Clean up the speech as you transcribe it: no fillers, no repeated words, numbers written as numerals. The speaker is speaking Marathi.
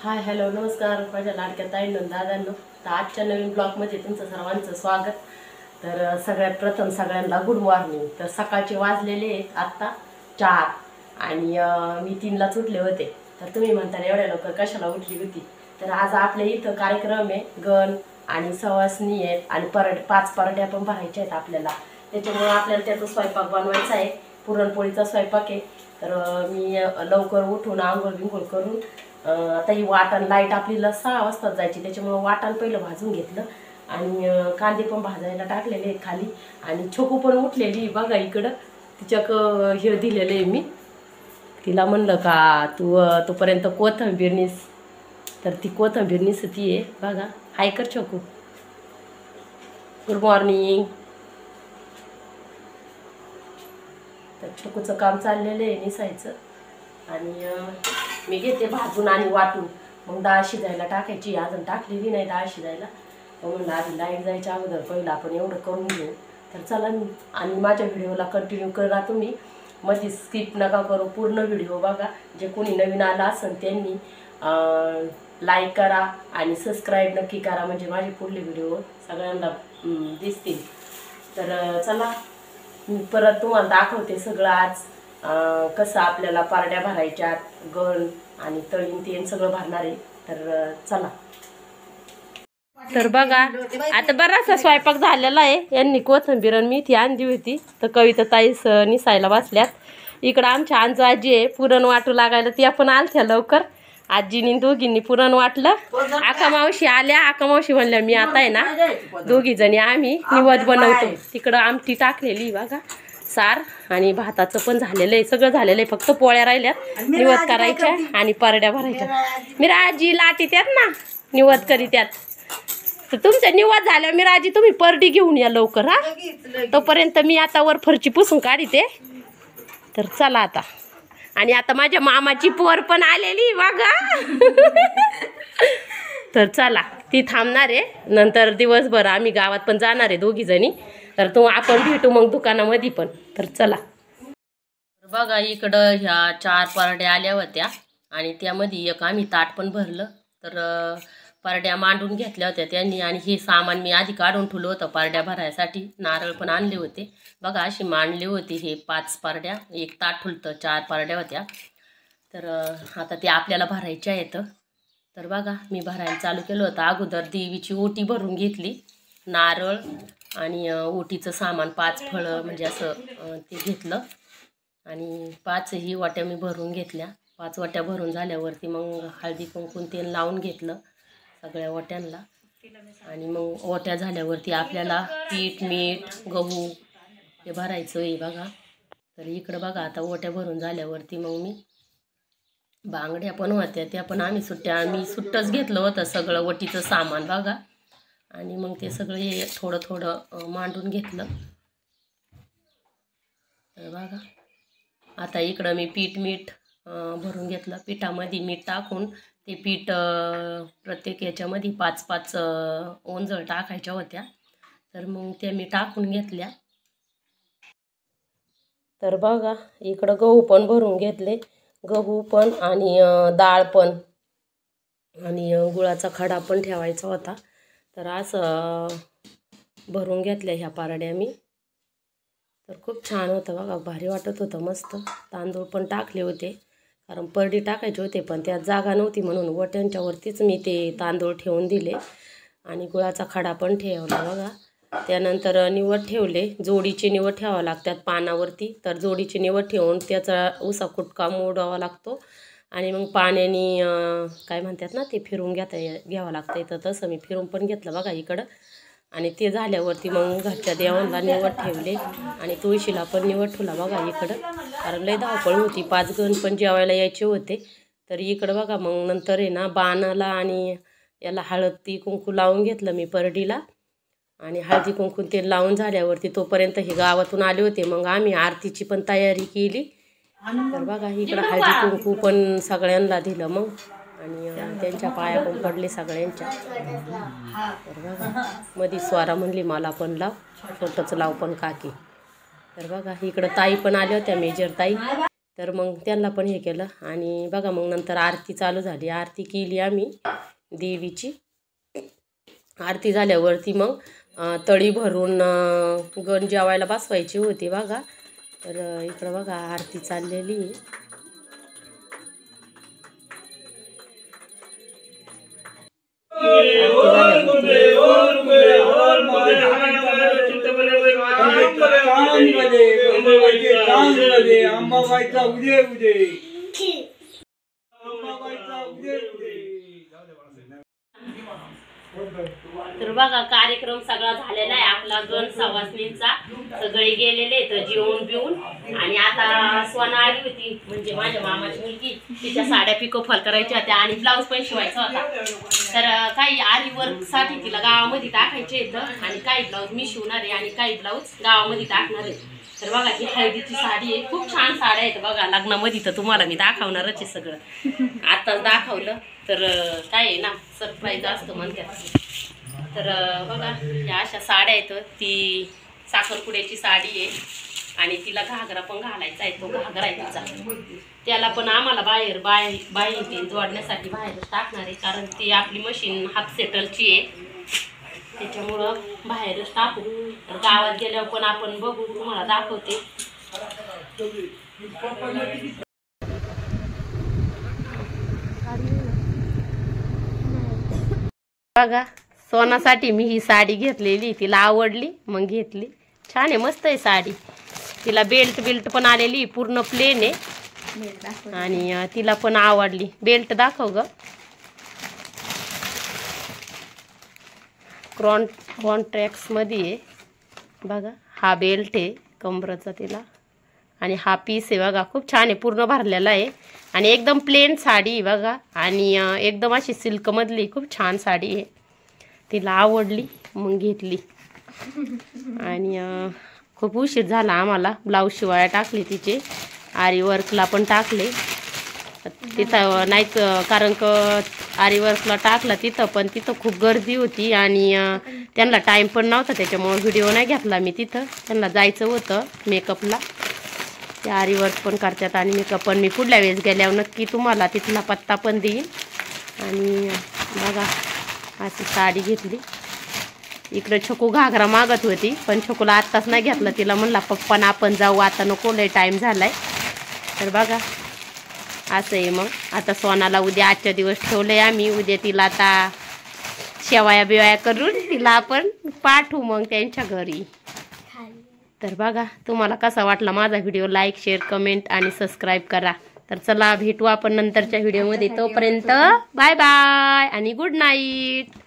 हाय हॅलो नमस्कार माझ्या लाडक्या ताईंनो दादांनो. तर आजच्या नवीन ब्लॉगमध्ये तुमचं सर्वांचं स्वागत. तर सगळ्यात प्रथम सगळ्यांना गुड मॉर्निंग. तर सकाळचे वाजलेले आहेत आत्ता 4 आणि मी 3लाच उठले होते. तर तुम्ही म्हणता एवढ्या लवकर कशाला उठली होती. तर आज आपल्या इथं कार्यक्रम आहे, गण आणि सवासणी आहेत आणि 5 पराठ्या पण भरायच्या आहेत आपल्याला. त्याच्यामुळे आपल्याला त्याचा स्वयंपाक बनवायचा आहे, पुरणपोळीचा स्वयंपाक आहे. तर मी लवकर उठून आंघोळ बिंघोळ करून आता ही वाटण लाईट आपल्याला 6 वाजता जायची, त्याच्यामुळे वाटण पहिलं भाजून घेतलं आणि कांदे पण भाजायला टाकलेले आहेत खाली. आणि छोकू पण उठलेली बघा इकडं, तिच्याक हे दिलेलं आहे मी. तिला म्हणलं का तोपर्यंत कोथिंबीर नीस, तर ती कोथिंबीर निसती आहे बघा. हाय कर छोकू, गुड मॉर्निंग. तर छोकूचं काम चाललेलं आहे निसायचं आणि मी घेते भाजून आणि वाटून. मग डाळ शिजायला टाकायची, अजून टाकलेली नाही डाळ शिजायला. मग म्हणलं आधी लाईट जायच्या अगोदर पहिलं आपण एवढं करून घेऊ. तर चला आणि माझ्या व्हिडिओला कंटिन्यू करा तुम्ही, मध्ये स्किप नका करू, पूर्ण व्हिडिओ बघा. जे कोणी नवीन आला असेल त्यांनी लाईक करा आणि सबस्क्राईब नक्की करा, म्हणजे माझे पुढले व्हिडिओ सगळ्यांना दिसतील. तर चला मी परत तुम्हाला दाखवते सगळं आज कसं आपल्याला पारड्या भरायच्यात, गण आणि तळीन तेन सगळं भरणार आहे. तर चला. तर बघा आता बराचसा स्वयंपाक झालेला आहे. यांनी कोथिंबीर आणि मेथी आणली होती, तर कविता ताईस निसायला बसल्यात. इकडं आमच्या आंजू आजी आहे, पुरण वाटू लागायला. ती आपण आलत्या लवकर, आजीनी दोघींनी पुरण वाटलं. आका मावशी आल्या, आका मावशी म्हणल्या मी आता आहे ना दोघी जणी आम्ही निवद बनवतो. तिकडं आमटी टाकलेली बघा, सार आणि भाताचं पण झालेलं आहे, सगळं झालेलं आहे. फक्त पोळ्या राहिल्यात निवद करायच्या आणि परड्या भरायच्या. मिराजी लाटी त्यात ना निवद करी त्यात. तर तुमचं निवद झालं मिराजी, तुम्ही परडी घेऊन या लवकर हा. तोपर्यंत मी आता वर फरची पुसून काढते. तर चला आता. आणि आता माझ्या मामाची पोर पण आलेली बघा. तर चला, ती थांबणार आहे. नंतर दिवसभर आम्ही गावात पण जाणार आहे दोघी जणी. तर आपण भेटू मग दुकानामध्ये पण. तर चला. बघा इकडं ह्या 4 परड्या आल्या होत्या आणि त्यामध्ये एक आम्ही ताट पण भरलं. तर परड्या मांडून घेतल्या होत्या त्यांनी. आणि हे सामान मी आधी काढून ठेवलं होतं परड्या भरायसाठी. नारळ पण आणले होते बघा, अशी मांडली होती. हे 5 परड्या, एक ताट ठुलतं, 4 परड्या होत्या. तर आता ते आपल्याला भरायच्या आहेत. तर बघा मी भरायला चालू केलं होतं. अगोदर देवीची ओटी भरून घेतली, नारळ आणि ओटीचं सामान 5 फळं म्हणजे असं ते घेतलं. आणि 5ही वाट्या मी भरून घेतल्या. 5 वाट्या भरून झाल्यावरती मग हळदी कुंकून तेल लावून घेतलं सगळ्या ओट्यांना. आणि मग ओट्या झाल्यावरती आपल्याला पीठ, मीठ, गहू हे भरायचं आहे बघा. तर इकडं बघा आता ओट्या भरून झाल्यावरती मग मी बांगड्या पण होत्या, त्या पण मी सुट्टच घेतलं होतं सगळं ओटीचं सामान बघा. आणि मग ते सगळं हे थोडं थोडं मांडून घेतलं. तर बघा आता इकडं मी पीठ मीठ भरून घेतलं. पिठामध्ये मीठ टाकून ते पीठ प्रत्येक याच्यामध्ये 5-5 ओंजळ टाकायच्या होत्या. तर मग त्या मी टाकून घेतल्या. तर बघा इकडं गहू पण भरून घेतले, गहू पण आणि डाळ पण आणि गुळाचा खडा पण ठेवायचा होता. तर असं भरून घेतल्या ह्या पारड्या मी. तर खूप छान होतं बघा, भारी वाटत होतं मस्त. तांदूळ पण टाकले होते कारण परडी टाकायचे होते पण त्यात जागा नव्हती, म्हणून वट्यांच्यावरतीच मी ते तांदूळ ठेवून दिले. आणि गुळाचा खडा पण ठेवला बघा. त्यानंतर निवड ठेवले, जोडीचे निवड ठेवावं लागतात पानावरती. तर जोडीचे निवड ठेवून त्याचा उसा कुटका मोडावा लागतो आणि मग पाण्याने काय म्हणतात ना ते फिरून घ्यावं लागतं. तर तसं मी फिरून पण घेतलं बघा इकडं. आणि ते झाल्यावरती मग घरच्या देवांना निवड ठेवले आणि तुळशीला पण निवड ठेवला बघा इकडं. कारण लय धावपळ होती, 5 गण पण जेवायला यायचे होते. तर इकडं बघा मग नंतर आहे ना बाणाला आणि याला हळदी कुंकू लावून घेतलं मी परडीला. आणि हळदी कुंकू ते लावून झाल्यावरती तोपर्यंत हे गावातून आले होते, मग आम्ही आरतीची पण तयारी केली. तर बघा इकडं हळदी कुंकू पण सगळ्यांना दिलं मग आणि त्यांच्या पाया पण पडले सगळ्यांच्या. तर बघा मध्ये स्वरा म्हणली मला पण लाव, छोटंच लाव पण काकी. तर बघा इकडं ताई पण आल्या होत्या, मेजर ताई. तर मग त्यांना पण हे केलं. आणि बघा मग नंतर आरती चालू झाली. आरती केली आम्ही देवीची. आरती झाल्यावरती मग तळी भरून गण जेवायला बसवायची होती बघा. तर इकडं बघा आरती चाललेली आहे. तर बघा कार्यक्रम सगळा झालेला आहे आपला गण सवासणींचा. सगळे गेलेले तर जेवून बिवून. आणि आता सोना आली होती म्हणजे माझ्या मामाची मुलगी. तिच्या साड्या पिकोफॉल करायच्या होत्या आणि ब्लाऊज पण शिवायचा होता. तर काही आरी वर्क साठी तिला गावामध्ये टाकायचे येतं आणि काही ब्लाऊज मी शिवणार आहे आणि काही ब्लाऊज गावामध्ये टाकणार आहे. तर बघा ही हळदीची साडी आहे. खूप छान साड्या आहेत बघा. लग्नामध्ये तर तुम्हाला मी दाखवणारच आहे सगळं. आताच दाखवलं तर काय आहे ना सरप्राईज असतं म्हणतात. तर बघा ह्या अशा साड्या आहेत. ती साखरपुड्याची साडी आहे आणि तिला घागरा पण घालायचा आहे. तो घागरा आहे तिचा. त्याला पण आम्हाला बाहेर ते जोडण्यासाठी बाहेरच टाकणार आहे. कारण ती आपली मशीन हाफ सेटलची आहे त्याच्यामुळं बाहेरच टाकू. तर गावात गेल्यावर पण आपण बघू तुम्हाला दाखवते. बघा सोनासाठी मी ही साडी घेतलेली. तिला आवडली मग घेतली. छान आहे मस्त आहे साडी. तिला बेल्ट पण आलेली पूर्ण प्लेन आहे आणि तिला पण आवडली. बेल्ट दाखव ग. कॉन्ट्रॅक्ट्स मध्ये आहे बघा. हा बेल्ट आहे कमराचा तिला आणि हा पीस आहे बघा. खूप छान आहे पूर्ण भरलेला आहे आणि एकदम प्लेन साडी बघा. आणि एकदम अशी सिल्क मधली खूप छान साडी आहे. तिला आवडली मग घेतली. आणि खूप उशीर झाला आम्हाला. ब्लाऊज शिवायला टाकले तिचे. आरी वर्कला पण टाकले तिथं नाही कारण आरी वर्कला टाकला तिथं पण तिथं खूप गर्दी होती आणि त्यांना टाईम पण नव्हता त्याच्यामुळे व्हिडिओ नाही घेतला मी. तिथं त्यांना जायचं होतं मेकअपला. ते आरी वर्क पण करतात आणि मेकअप पण. मी पुढल्या वेळेस गेल्यावर नक्की तुम्हाला तिथला पत्ता पण देईन. आणि बघा अशी साडी घेतली. इकडे छकू घागरा मागत होती पण छकूला आत्ताच नाही घेतला. तिला म्हणला पप्पांना आपण जाऊ आता नको लय टाईम झालाय. तर बघा असं आहे. मग आता सोनाला उद्या आजच्या दिवस ठेवलंय आम्ही. उद्या तिला आता शेवाया बिवाया करून तिला आपण पाठवू मग त्यांच्या घरी. तर बघा तुम्हाला कसा वाटला माझा व्हिडिओ. लाईक शेअर कमेंट आणि सबस्क्राईब करा. तर चला भेटू आपण नंतरच्या व्हिडिओमध्ये. तोपर्यंत बाय बाय आणि गुड नाईट.